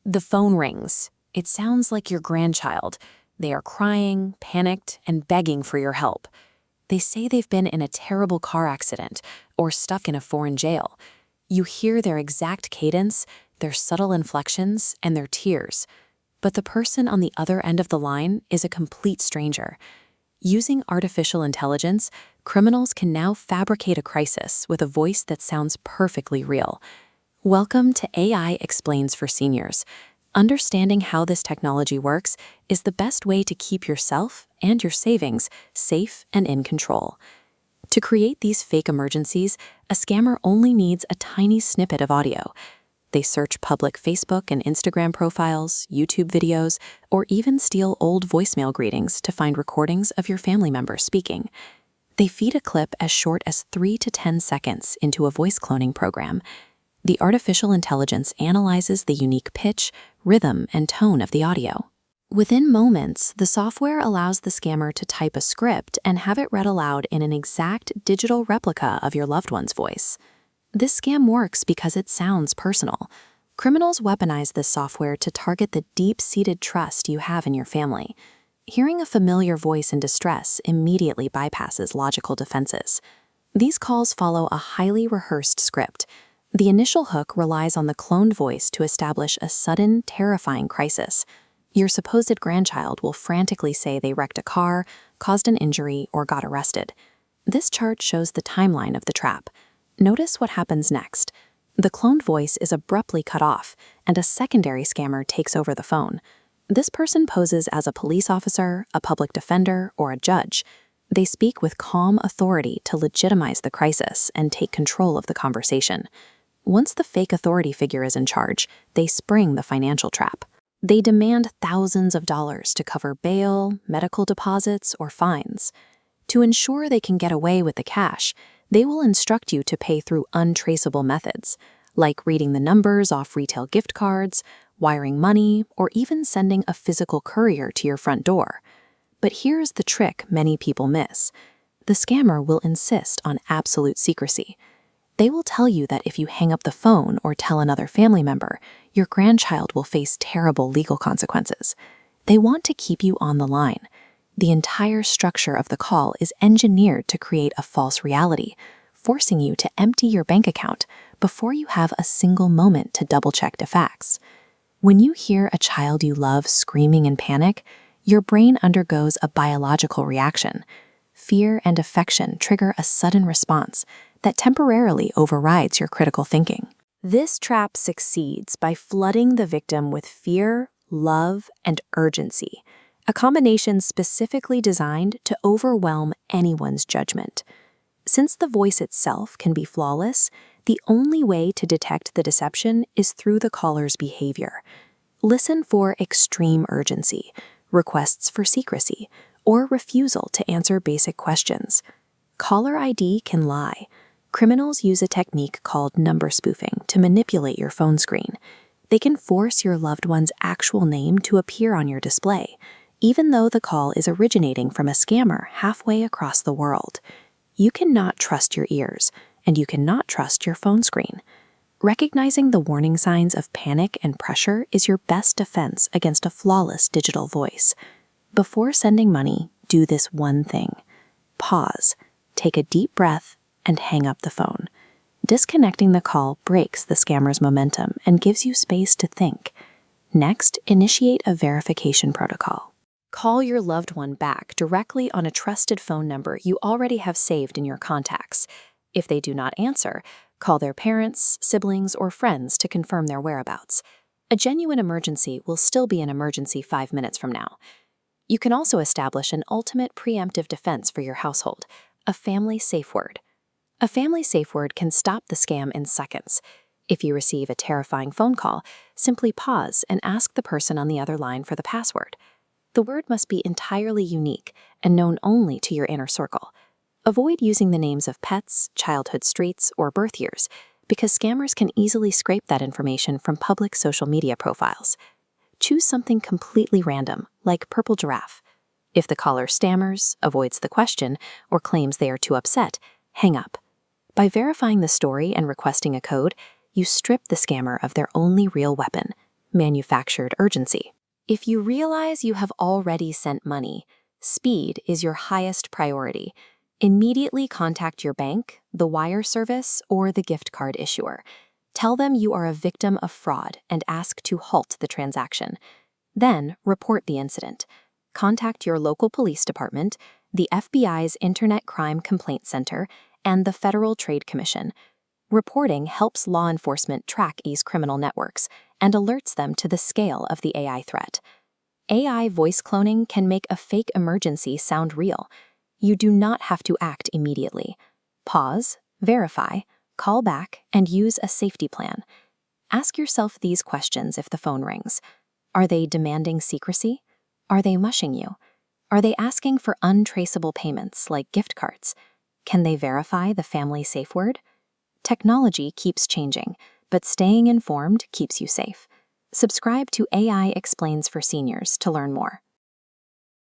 The phone rings. It sounds like your grandchild. They are crying, panicked, and begging for your help. They say they've been in a terrible car accident or stuck in a foreign jail. You hear their exact cadence, their subtle inflections, and their tears. But the person on the other end of the line is a complete stranger. Using artificial intelligence, criminals can now fabricate a crisis with a voice that sounds perfectly real. Welcome to AI Explains for Seniors. Understanding how this technology works is the best way to keep yourself and your savings safe and in control. To create these fake emergencies, a scammer only needs a tiny snippet of audio. They search public Facebook and Instagram profiles, YouTube videos, or even steal old voicemail greetings to find recordings of your family members speaking. They feed a clip as short as 3 to 10 seconds into a voice cloning program. The artificial intelligence analyzes the unique pitch, rhythm, and tone of the audio. Within moments, the software allows the scammer to type a script and have it read aloud in an exact digital replica of your loved one's voice. This scam works because it sounds personal. Criminals weaponize this software to target the deep-seated trust you have in your family. Hearing a familiar voice in distress immediately bypasses logical defenses. These calls follow a highly rehearsed script. The initial hook relies on the cloned voice to establish a sudden, terrifying crisis. Your supposed grandchild will frantically say they wrecked a car, caused an injury, or got arrested. This chart shows the timeline of the trap. Notice what happens next. The cloned voice is abruptly cut off, and a secondary scammer takes over the phone. This person poses as a police officer, a public defender, or a judge. They speak with calm authority to legitimize the crisis and take control of the conversation. Once the fake authority figure is in charge, they spring the financial trap. They demand thousands of dollars to cover bail, medical deposits, or fines. To ensure they can get away with the cash, they will instruct you to pay through untraceable methods, like reading the numbers off retail gift cards, wiring money, or even sending a physical courier to your front door. But here's the trick many people miss. The scammer will insist on absolute secrecy. They will tell you that if you hang up the phone or tell another family member, your grandchild will face terrible legal consequences. They want to keep you on the line. The entire structure of the call is engineered to create a false reality, forcing you to empty your bank account before you have a single moment to double-check the facts. When you hear a child you love screaming in panic, your brain undergoes a biological reaction. Fear and affection trigger a sudden response that temporarily overrides your critical thinking. This trap succeeds by flooding the victim with fear, love, and urgency, a combination specifically designed to overwhelm anyone's judgment. Since the voice itself can be flawless, the only way to detect the deception is through the caller's behavior. Listen for extreme urgency, requests for secrecy, or refusal to answer basic questions. Caller ID can lie. Criminals use a technique called number spoofing to manipulate your phone screen. They can force your loved one's actual name to appear on your display, even though the call is originating from a scammer halfway across the world. You cannot trust your ears, and you cannot trust your phone screen. Recognizing the warning signs of panic and pressure is your best defense against a flawless digital voice. Before sending money, do this one thing. Pause, take a deep breath, and hang up the phone. Disconnecting the call breaks the scammer's momentum and gives you space to think. Next, initiate a verification protocol. Call your loved one back directly on a trusted phone number you already have saved in your contacts. If they do not answer, call their parents, siblings, or friends to confirm their whereabouts. A genuine emergency will still be an emergency 5 minutes from now. You can also establish an ultimate preemptive defense for your household, a family safe word. A family safe word can stop the scam in seconds. If you receive a terrifying phone call, simply pause and ask the person on the other line for the password. The word must be entirely unique and known only to your inner circle. Avoid using the names of pets, childhood streets, or birth years, because scammers can easily scrape that information from public social media profiles. Choose something completely random, like purple giraffe. If the caller stammers, avoids the question, or claims they are too upset, hang up. By verifying the story and requesting a code, you strip the scammer of their only real weapon, manufactured urgency. If you realize you have already sent money, speed is your highest priority. Immediately contact your bank, the wire service, or the gift card issuer. Tell them you are a victim of fraud and ask to halt the transaction. Then, report the incident. Contact your local police department, the FBI's Internet Crime Complaint Center, and the Federal Trade Commission. Reporting helps law enforcement track these criminal networks and alerts them to the scale of the AI threat. AI voice cloning can make a fake emergency sound real. You do not have to act immediately. Pause, verify, call back, and use a safety plan. Ask yourself these questions if the phone rings. Are they demanding secrecy? Are they mushing you? Are they asking for untraceable payments like gift cards? Can they verify the family safe word? Technology keeps changing, but staying informed keeps you safe. Subscribe to AI Explains for Seniors to learn more.